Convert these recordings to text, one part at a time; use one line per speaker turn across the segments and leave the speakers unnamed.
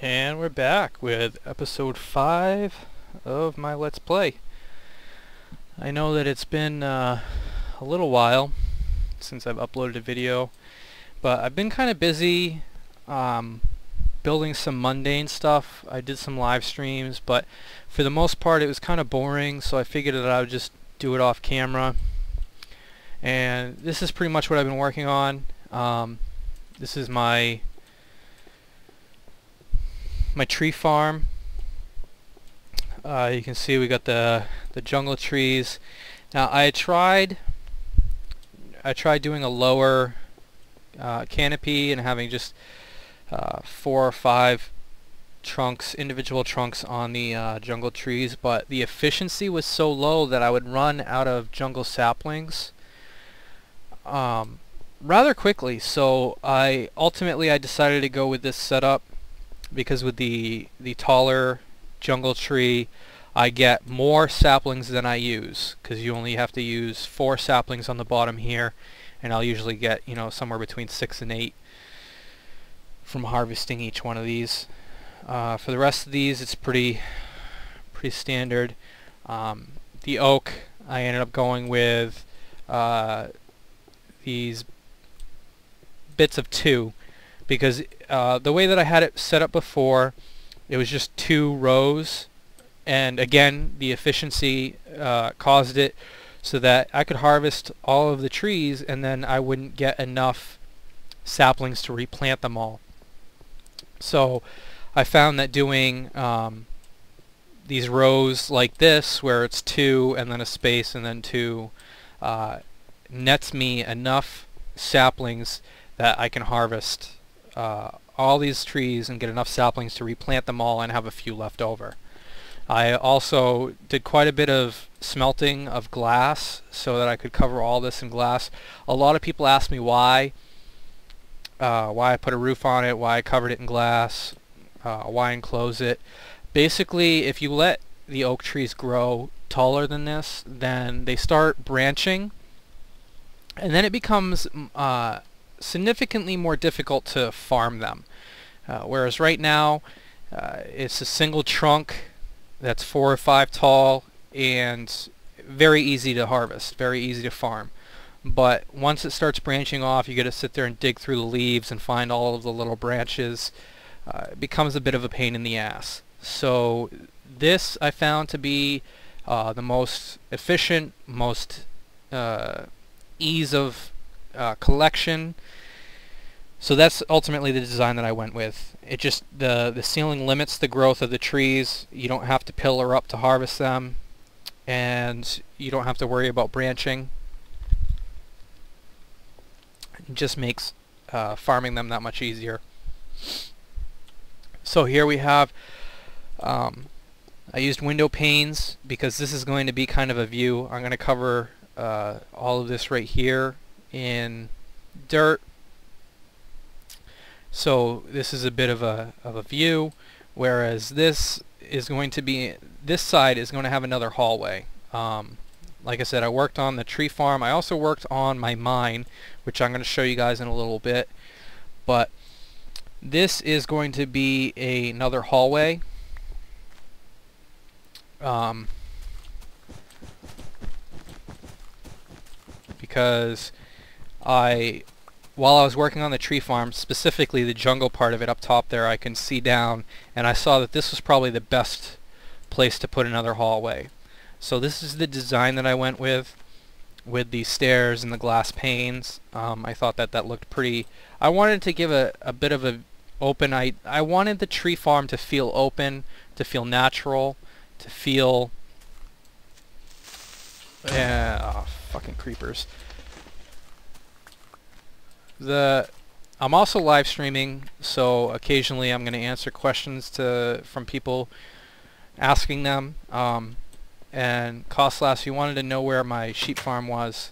And we're back with episode 5 of my Let's Play. I know that it's been a little while since I've uploaded a video, but I've been kind of busy building some mundane stuff. I did some live streams, but for the most part it was kind of boring, so I figured that I would just do it off camera. And this is pretty much what I've been working on. This is my tree farm. You can see we got the jungle trees. Now I tried doing a lower canopy and having just 4 or 5 trunks, individual trunks on the jungle trees, but the efficiency was so low that I would run out of jungle saplings rather quickly. So I decided to go with this setup, because with the taller jungle tree I get more saplings than I use, because you only have to use 4 saplings on the bottom here, and I'll usually get, you know, somewhere between 6 and 8 from harvesting each one of these. For the rest of these it's pretty standard. The oak, I ended up going with these bits of 2, because the way that I had it set up before, it was just 2 rows, and again the efficiency caused it so that I could harvest all of the trees and then I wouldn't get enough saplings to replant them all. So I found that doing these rows like this, where it's 2 and then a space and then 2, nets me enough saplings that I can harvest all these trees and get enough saplings to replant them all and have a few left over. I also did quite a bit of smelting of glass so that I could cover all this in glass. A lot of people ask me why I put a roof on it, why I covered it in glass, why enclose it. Basically, if you let the oak trees grow taller than this, then they start branching, and then it becomes significantly more difficult to farm them. Whereas right now it's a single trunk that's 4 or 5 tall and very easy to harvest, very easy to farm. But once it starts branching off, you got to sit there and dig through the leaves and find all of the little branches. It becomes a bit of a pain in the ass. So this I found to be the most efficient, most ease of collection. So that's ultimately the design that I went with. It just, the ceiling limits the growth of the trees. You don't have to pillar up to harvest them, and you don't have to worry about branching. It just makes farming them that much easier. So here we have, I used window panes because this is going to be kind of a view. I'm going to cover all of this right here in dirt. So this is a bit of a view, whereas this is going to be, this side is going to have another hallway. Like I said, I worked on the tree farm. I also worked on my mine, which I'm going to show you guys in a little bit. But this is going to be another hallway. Because while I was working on the tree farm, specifically the jungle part of it up top there, I can see down, and I saw that this was probably the best place to put another hallway. So this is the design that I went with the stairs and the glass panes. I thought that looked pretty. I wanted to give a bit of a open, I wanted the tree farm to feel open, to feel natural, to feel fucking creepers. I'm also live streaming, so occasionally I'm going to answer questions from people asking them. And Costlas, you wanted to know where my sheep farm was.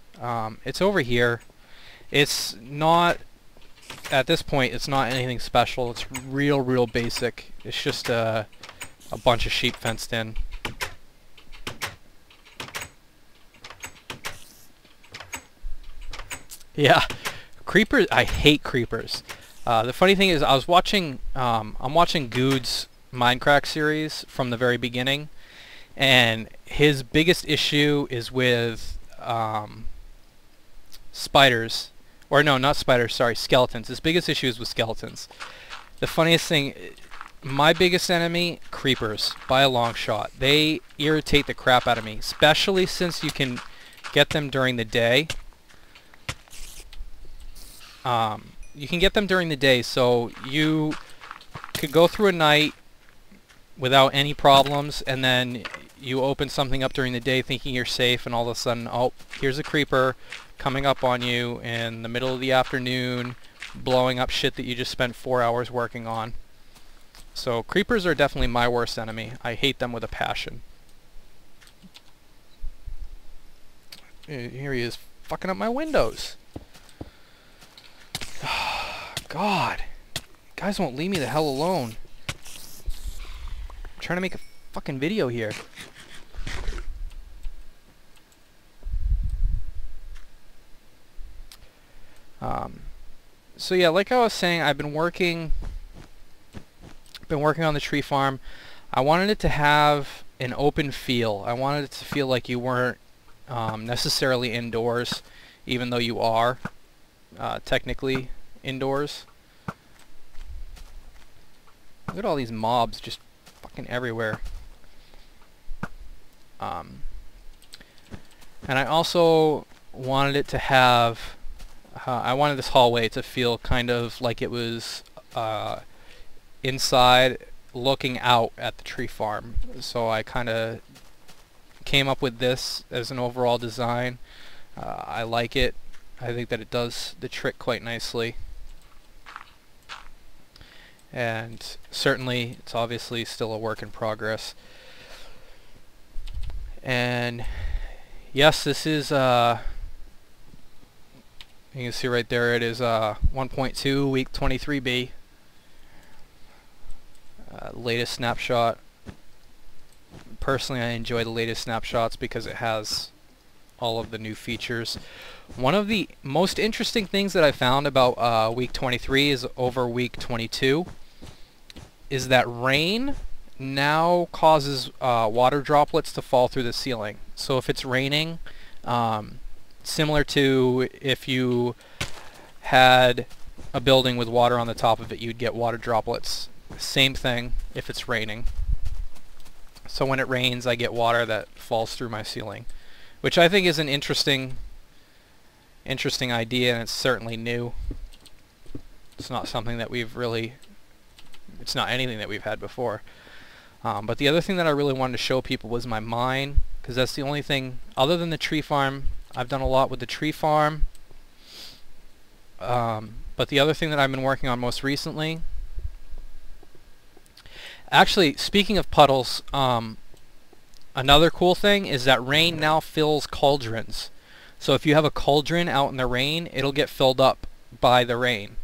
It's over here. It's not, at this point, it's not anything special. It's real basic. It's just a bunch of sheep fenced in. Yeah. Creepers, I hate creepers. The funny thing is, I'm watching Good's Minecraft series from the very beginning, and his biggest issue is with spiders, or no, not spiders, sorry, skeletons. His biggest issue is with skeletons. The funniest thing, my biggest enemy, creepers, by a long shot. They irritate the crap out of me, especially since you can get them during the day. You can get them during the day, so you could go through a night without any problems, and then you open something up during the day thinking you're safe, and all of a sudden, oh, here's a creeper coming up on you in the middle of the afternoon, blowing up shit that you just spent 4 hours working on. So creepers are definitely my worst enemy. I hate them with a passion. Here he is, fucking up my windows. God. Guys won't leave me the hell alone. I'm trying to make a fucking video here. So yeah, like I was saying, I've been working on the tree farm. I wanted it to have an open feel. I wanted it to feel like you weren't necessarily indoors, even though you are technically indoors. Look at all these mobs just fucking everywhere. And I also wanted it to have I wanted this hallway to feel kind of like it was inside looking out at the tree farm. So I kind of came up with this as an overall design. I like it. I think that it does the trick quite nicely. And certainly it's obviously still a work in progress. And yes, this is you can see right there it is 1.2 week 23B. Latest snapshot. Personally, I enjoy the latest snapshots because it has all of the new features. One of the most interesting things that I found about week 23 is over week 22 is that rain now causes water droplets to fall through the ceiling. So if it's raining, similar to if you had a building with water on the top of it, you'd get water droplets. Same thing if it's raining. So when it rains, I get water that falls through my ceiling, which I think is an interesting idea, and it's certainly new. It's not something that we've really, it's not anything that we've had before. But the other thing that I really wanted to show people was my mine, because that's the only thing, other than the tree farm. I've done a lot with the tree farm. But the other thing that I've been working on most recently, actually, speaking of puddles, another cool thing is that rain now fills cauldrons. So if you have a cauldron out in the rain, it'll get filled up by the rain,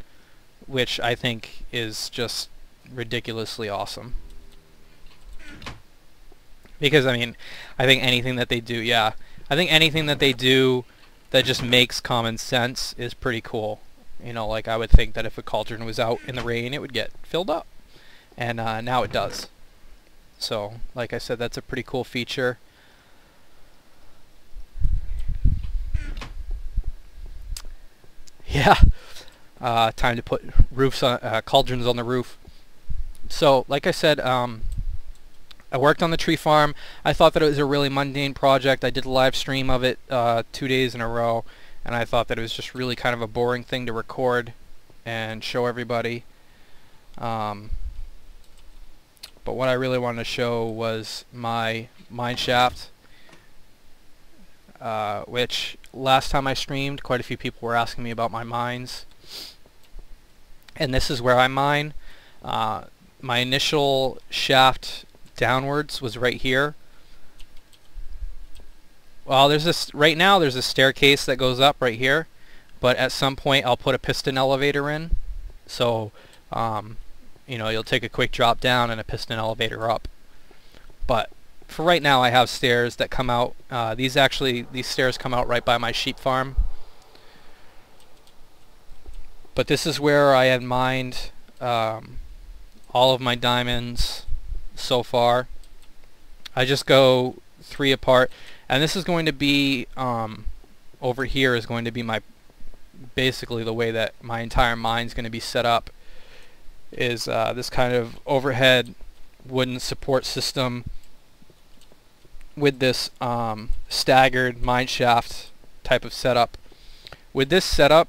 which I think is just ridiculously awesome. Because, I mean, I think anything that they do, yeah, I think anything that they do that just makes common sense is pretty cool. You know, like I would think that if a cauldron was out in the rain, it would get filled up. And now it does. So, like I said, that's a pretty cool feature. Yeah, time to put roofs on, cauldrons on the roof. So, like I said, I worked on the tree farm. I thought that it was a really mundane project. I did a live stream of it 2 days in a row, and I thought that it was just really kind of a boring thing to record and show everybody. But what I really wanted to show was my mine shaft, which last time I streamed, quite a few people were asking me about my mines. And this is where I mine. My initial shaft downwards was right here. Well, there's this right now. There's a staircase that goes up right here, but at some point I'll put a piston elevator in. So, you know, you'll take a quick drop down and a piston elevator up. But for right now, I have stairs that come out. These stairs come out right by my sheep farm. But this is where I had mined all of my diamonds so far. I just go 3 apart, and this is going to be over here is going to be my basically the way that my entire mine's going to be set up is this kind of overhead wooden support system with this staggered mine shaft type of setup. With this setup,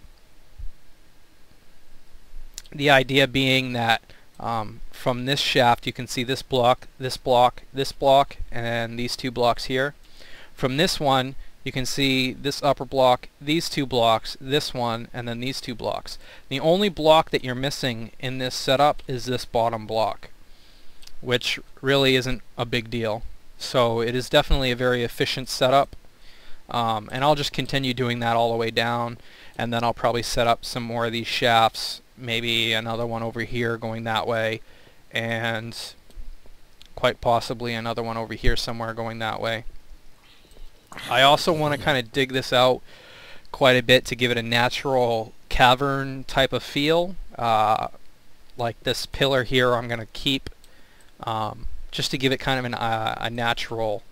the idea being that from this shaft you can see this block, this block, this block, and these 2 blocks here. From this one you can see this upper block, these 2 blocks, this one, and then these 2 blocks. The only block that you're missing in this setup is this bottom block, which really isn't a big deal. So it is definitely a very efficient setup, and I'll just continue doing that all the way down, and then I'll probably set up some more of these shafts, maybe another one over here going that way, and quite possibly another one over here somewhere going that way. I also want to kind of dig this out quite a bit to give it a natural cavern type of feel. Like this pillar here I'm going to keep just to give it kind of a natural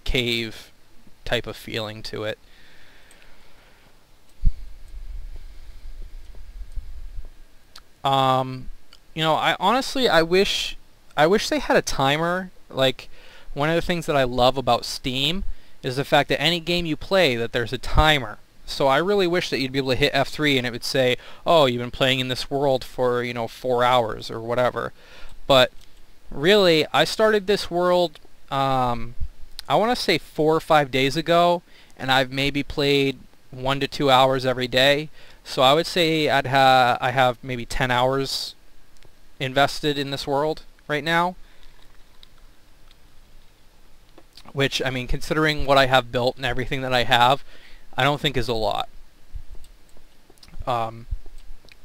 cave type of feeling to it. You know, I honestly wish they had a timer. Like, one of the things that I love about Steam is the fact that any game you play that there's a timer. So I really wish that you'd be able to hit F3 and it would say, oh, you've been playing in this world for, you know, 4 hours or whatever. But really, I started this world I want to say 4 or 5 days ago, and I've maybe played 1 to 2 hours every day. So I would say I have maybe 10 hours invested in this world right now. Which, I mean, considering what I have built and everything that I have, I don't think is a lot.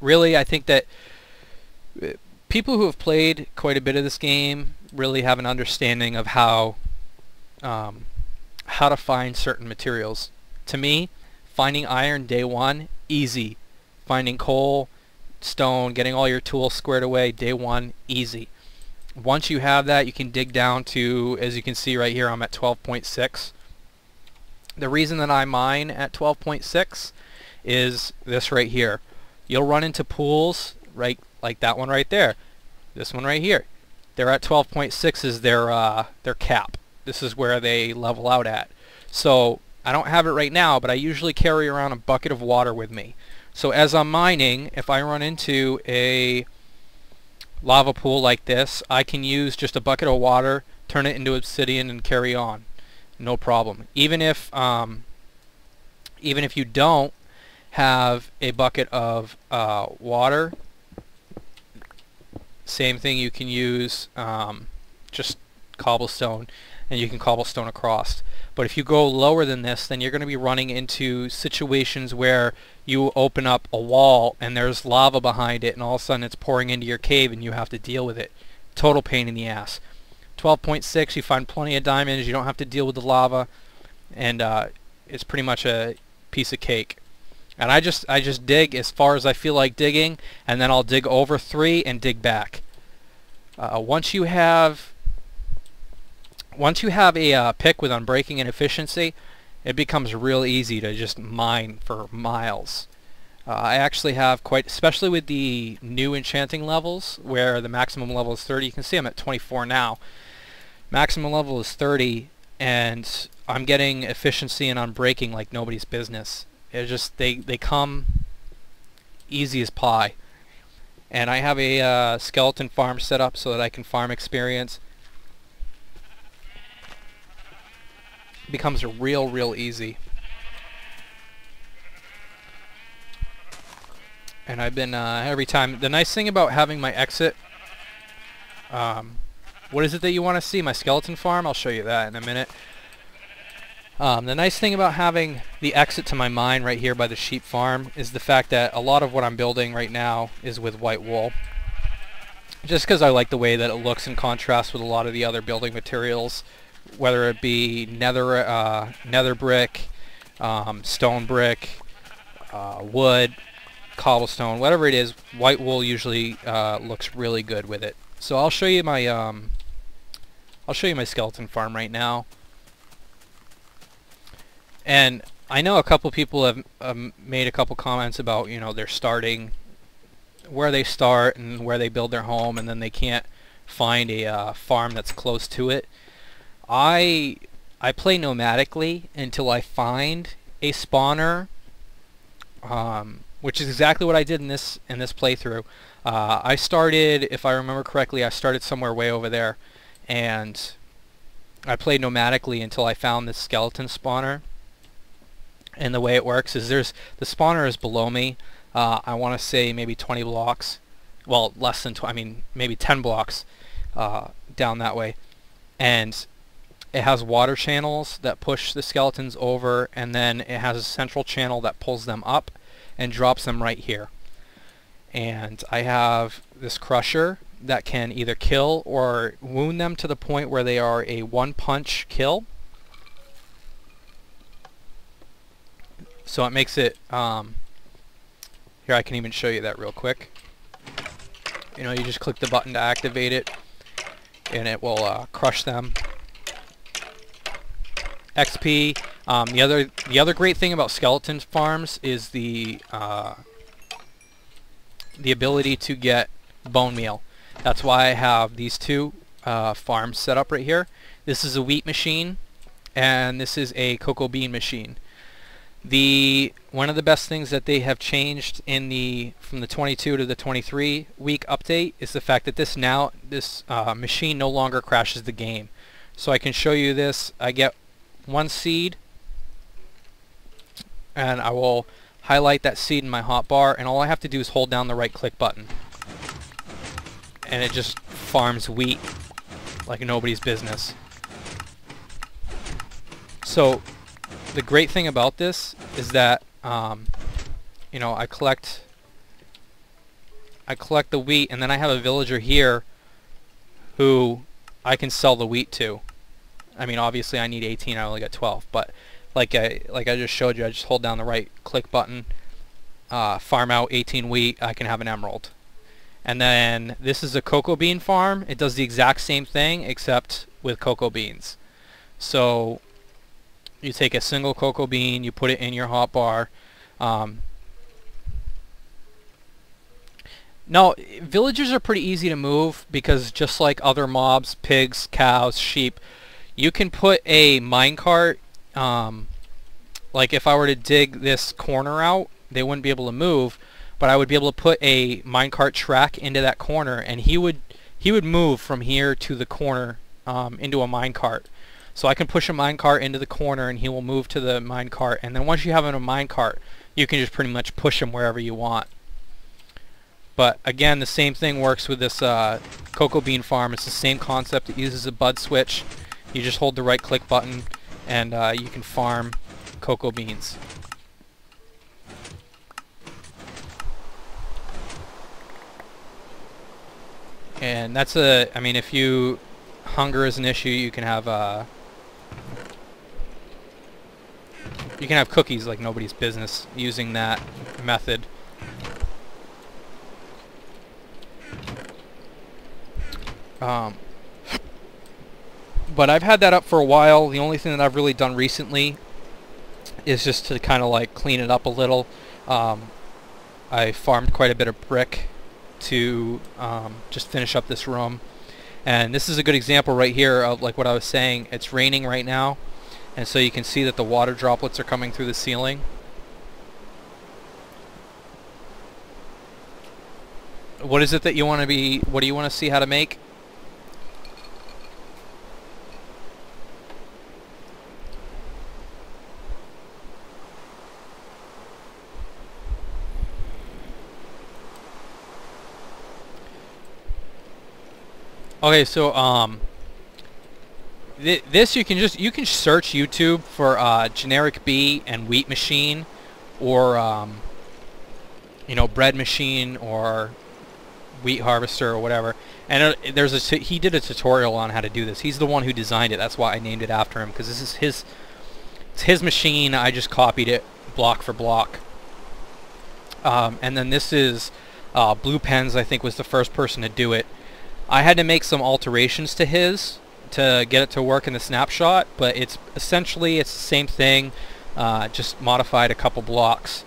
Really, I think that people who have played quite a bit of this game really have an understanding of how to find certain materials. To me, finding iron day 1, easy. Finding coal, stone, getting all your tools squared away, day 1, easy. Once you have that, you can dig down to, as you can see right here, I'm at 12.6. The reason that I mine at 12.6 is this right here. You'll run into pools right like that one right there. This one right here. They're at 12.6 is their cap. This is where they level out at. So I don't have it right now, but I usually carry around a bucket of water with me. So as I'm mining, if I run into a lava pool like this, I can use just a bucket of water, turn it into obsidian, and carry on. No problem. Even if you don't have a bucket of water, same thing, you can use just cobblestone, and you can cobblestone across. But if you go lower than this, then you're going to be running into situations where you open up a wall and there's lava behind it, and all of a sudden it's pouring into your cave and you have to deal with it. Total pain in the ass. 12.6, you find plenty of diamonds, you don't have to deal with the lava, and it's pretty much a piece of cake. And I just dig as far as I feel like digging, and then I'll dig over 3 and dig back. Once you have a pick with unbreaking and efficiency, it becomes real easy to just mine for miles. I actually have quite, especially with the new enchanting levels, where the maximum level is 30. You can see I'm at 24 now. Maximum level is 30, and I'm getting efficiency and unbreaking like nobody's business. It just they come easy as pie. And I have a skeleton farm set up so that I can farm experience. It becomes real easy. And I've been every time. The nice thing about having my exit, what is it that you want to see? My skeleton farm? I'll show you that in a minute. The nice thing about having the exit to my mine right here by the sheep farm is the fact that a lot of what I'm building right now is with white wool. Just because I like the way that it looks in contrast with a lot of the other building materials, whether it be nether brick, stone brick, wood. cobblestone, whatever it is, white wool usually looks really good with it. So I'll show you my skeleton farm right now. And I know a couple people have made a couple comments about, you know, they're starting, where they start and where they build their home, and then they can't find a farm that's close to it. I play nomadically until I find a spawner, which is exactly what I did in this playthrough. I started, if I remember correctly, I started somewhere way over there, and I played nomadically until I found this skeleton spawner. And the way it works is the spawner is below me. I want to say maybe 20 blocks. Well, less than maybe 10 blocks down that way. And it has water channels that push the skeletons over, and then it has a central channel that pulls them up and drops them right here. And I have this crusher that can either kill or wound them to the point where they are a one-punch kill. So it makes it, here I can even show you that real quick. You know, you just click the button to activate it, and it will crush them. XP. The other great thing about skeleton farms is the ability to get bone meal. That's why I have these two farms set up right here. This is a wheat machine, and this is a cocoa bean machine. One of the best things that they have changed from the 22 to the 23 week update is the fact that this machine no longer crashes the game. So I can show you this. I get one seed, and I will highlight that seed in my hotbar, and all I have to do is hold down the right click button, and it just farms wheat like nobody's business. So the great thing about this is that you know, I collect the wheat, and then I have a villager here who I can sell the wheat to. I mean, obviously I need 18, I only got 12, but like I just showed you, I just hold down the right click button, farm out 18 wheat, I can have an emerald. And then this is a cocoa bean farm. It does the exact same thing except with cocoa beans. So you take a single cocoa bean, you put it in your hotbar. Now, villagers are pretty easy to move because just like other mobs, pigs, cows, sheep, you can put a minecart, like if I were to dig this corner out, they wouldn't be able to move, but I would be able to put a minecart track into that corner, and he would move from here to the corner into a minecart. So I can push a minecart into the corner, and he will move to the minecart, and then once you have him in a minecart, you can just pretty much push him wherever you want. But again, the same thing works with this cocoa bean farm. It's the same concept. It uses a bud switch. You just hold the right click button, and you can farm cocoa beans. And that's I mean, if hunger is an issue, you can have cookies like nobody's business using that method. But I've had that up for a while. The only thing that I've really done recently is just to kind of like clean it up a little. I farmed quite a bit of brick to just finish up this room. And this is a good example right here of like what I was saying. It's raining right now, and so you can see that the water droplets are coming through the ceiling. What is it that you want to be, what do you want to see how to make? Okay, so this you can search YouTube for generic bee and wheat machine, or you know, bread machine or wheat harvester or whatever. And he did a tutorial on how to do this. He's the one who designed it. That's why I named it after him, because this is it's his machine. I just copied it block for block. And then this is Blue Pens, I think, was the first person to do it. I had to make some alterations to his to get it to work in the snapshot, but it's essentially it's the same thing, just modified a couple blocks.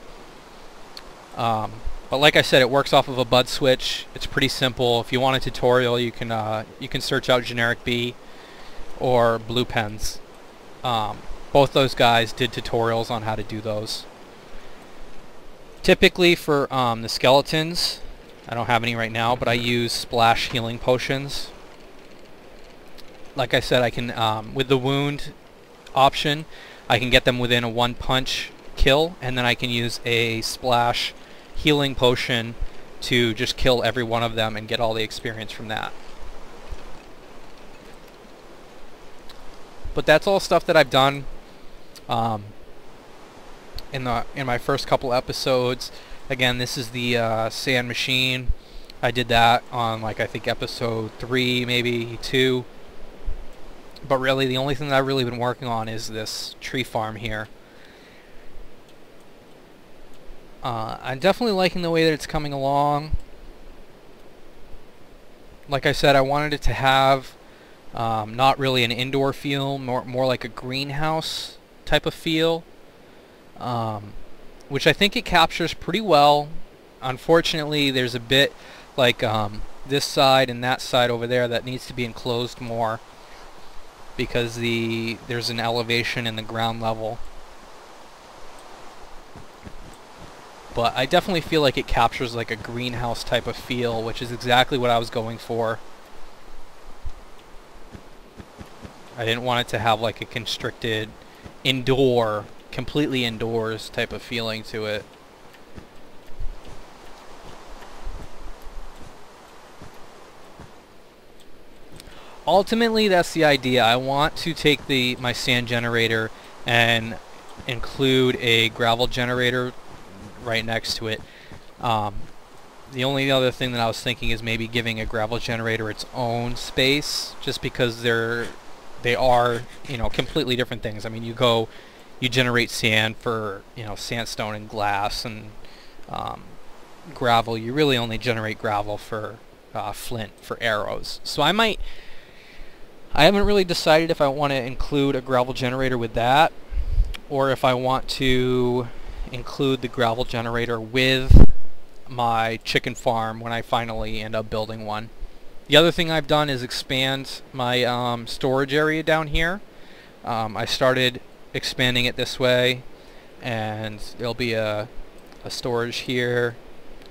But like I said, it works off of a bud switch. It's pretty simple. If you want a tutorial, you can search out Generic B or Blue Pens. Both those guys did tutorials on how to do those. Typically for the skeletons, I don't have any right now, but I use splash healing potions. Like I said, I can with the wound option, I can get them within a 1-punch kill, and then I can use a splash healing potion to just kill every one of them and get all the experience from that. But that's all stuff that I've done in my first couple episodes. Again, this is the sand machine. I did that on, like, I think episode 3, maybe 2. But really, the only thing that I've really been working on is this tree farm here. I'm definitely liking the way that it's coming along. Like I said, I wanted it to have not really an indoor feel, more like a greenhouse type of feel, which I think it captures pretty well. Unfortunately, there's a bit like this side and that side over there that needs to be enclosed more, because there's an elevation in the ground level. But I definitely feel like it captures like a greenhouse type of feel, which is exactly what I was going for. I didn't want it to have like a constricted indoor, completely indoors type of feeling to it. Ultimately, that's the idea. I want to take my sand generator and include a gravel generator right next to it. The only other thing that I was thinking is maybe giving a gravel generator its own space, just because they are, you know, completely different things. I mean, you generate sand for, you know, sandstone and glass, and gravel, you really only generate gravel for flint, for arrows. So I haven't really decided if I want to include a gravel generator with that, or if I want to include the gravel generator with my chicken farm when I finally end up building one. The other thing I've done is expand my storage area down here. I started expanding it this way, and there'll be a storage here,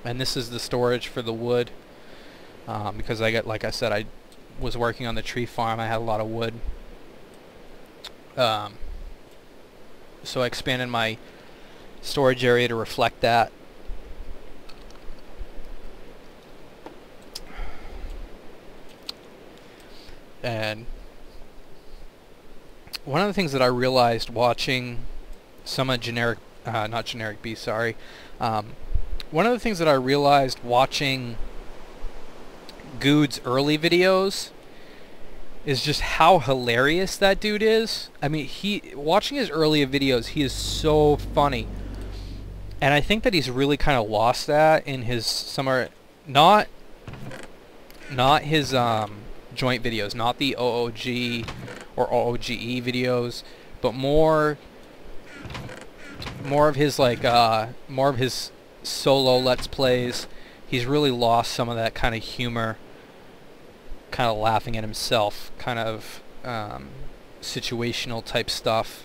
and this is the storage for the wood, because like I said, I was working on the tree farm. I had a lot of wood, so I expanded my storage area to reflect that. And one of the things that I realized watching some of not Generic B, sorry. One of the things that I realized watching Good's early videos is just how hilarious that dude is. I mean, watching his earlier videos, he is so funny. And I think that he's really kind of lost that in his not his joint videos, not the OOG or OOGE videos, but more of his more of his solo Let's Plays. He's really lost some of that kind of humor, kind of laughing at himself, kind of situational type stuff,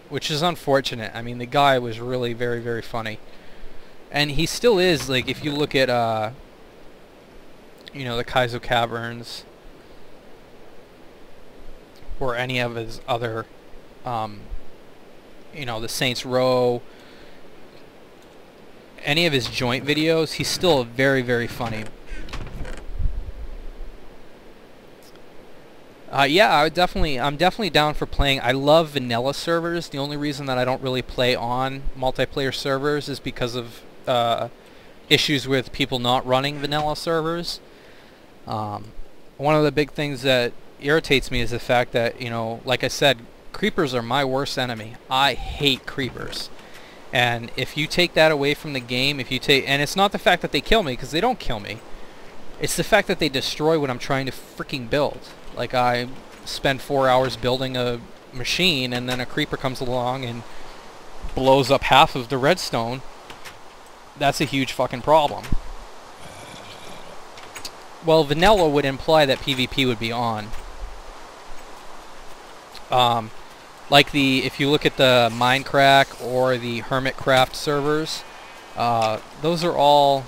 which is unfortunate. I mean, the guy was really very, very funny, and he still is. Like, if you look at you know, the Kaizo Caverns or any of his other you know, the Saints Row, any of his joint videos, he's still very, very funny. Yeah, I'm definitely down for playing. I love vanilla servers. The only reason that I don't really play on multiplayer servers is because of issues with people not running vanilla servers. One of the big things that irritates me is the fact that, you know, like I said, creepers are my worst enemy. I hate creepers. And if you take that away from the game, and it's not the fact that they kill me, because they don't kill me. It's the fact that they destroy what I'm trying to freaking build. Like, I spend 4 hours building a machine, and then a creeper comes along and blows up half of the redstone. That's a huge fucking problem. Well, vanilla would imply that PvP would be on. Like if you look at the Minecraft or the Hermitcraft servers, those are all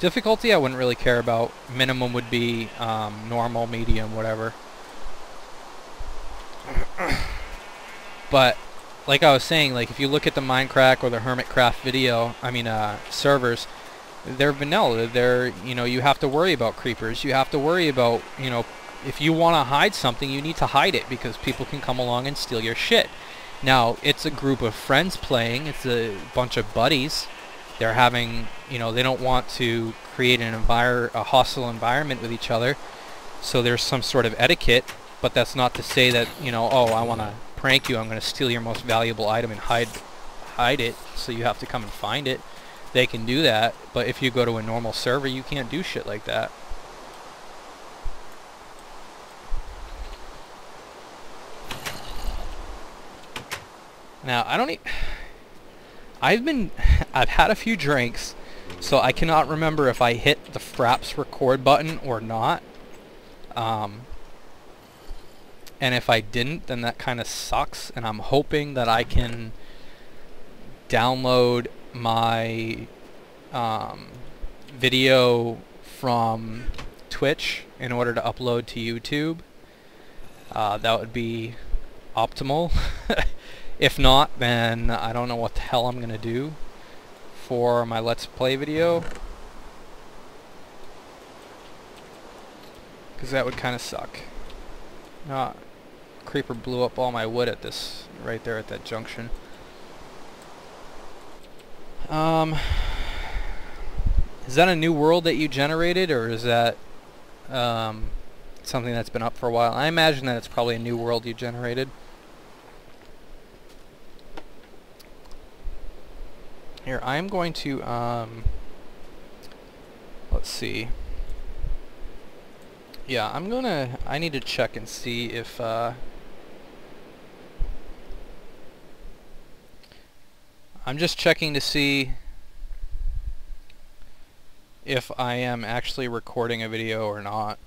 difficulty I wouldn't really care about. Minimum would be normal, medium, whatever. But like I was saying, like if you look at the Minecraft or the Hermitcraft servers, they're vanilla. They're, you have to worry about creepers. You have to worry about, if you want to hide something, you need to hide it because people can come along and steal your shit. Now, it's a group of friends playing. It's a bunch of buddies. They're having, they don't want to create a hostile environment with each other. So there's some sort of etiquette, but that's not to say that, oh, I want to prank you. I'm going to steal your most valuable item and hide it, so you have to come and find it. They can do that, but if you go to a normal server, you can't do shit like that. Now, I've had a few drinks, so I cannot remember if I hit the Fraps record button or not. And if I didn't, then that kind of sucks, and I'm hoping that I can download my video from Twitch in order to upload to YouTube. That would be optimal. If not, then I don't know what the hell I'm gonna do for my Let's Play video, because that would kind of suck. Creeper blew up all my wood right there at that junction. Is that a new world that you generated, or is that something that's been up for a while? I imagine that it's probably a new world you generated. Here, I'm going to, let's see. Yeah, I need to check and see if, I'm just checking to see if I am actually recording a video or not.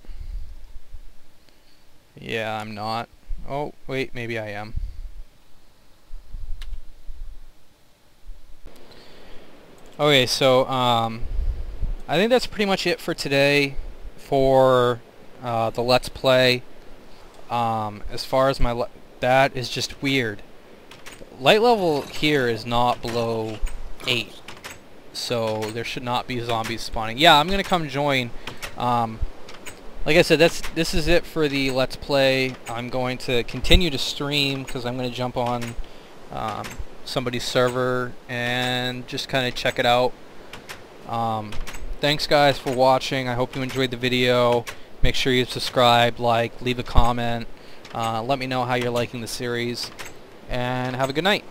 Yeah, I'm not. Oh, wait, maybe I am. Okay, so I think that's pretty much it for today for the Let's Play. As far as that is just weird. Light level here is not below 8, so there should not be zombies spawning. Yeah, I'm gonna come join. Like I said, this is it for the Let's Play. I'm going to continue to stream because I'm going to jump on somebody's server and just kind of check it out. Thanks guys for watching. I hope you enjoyed the video. Make sure you subscribe, like, leave a comment. Let me know how you're liking the series, and have a good night.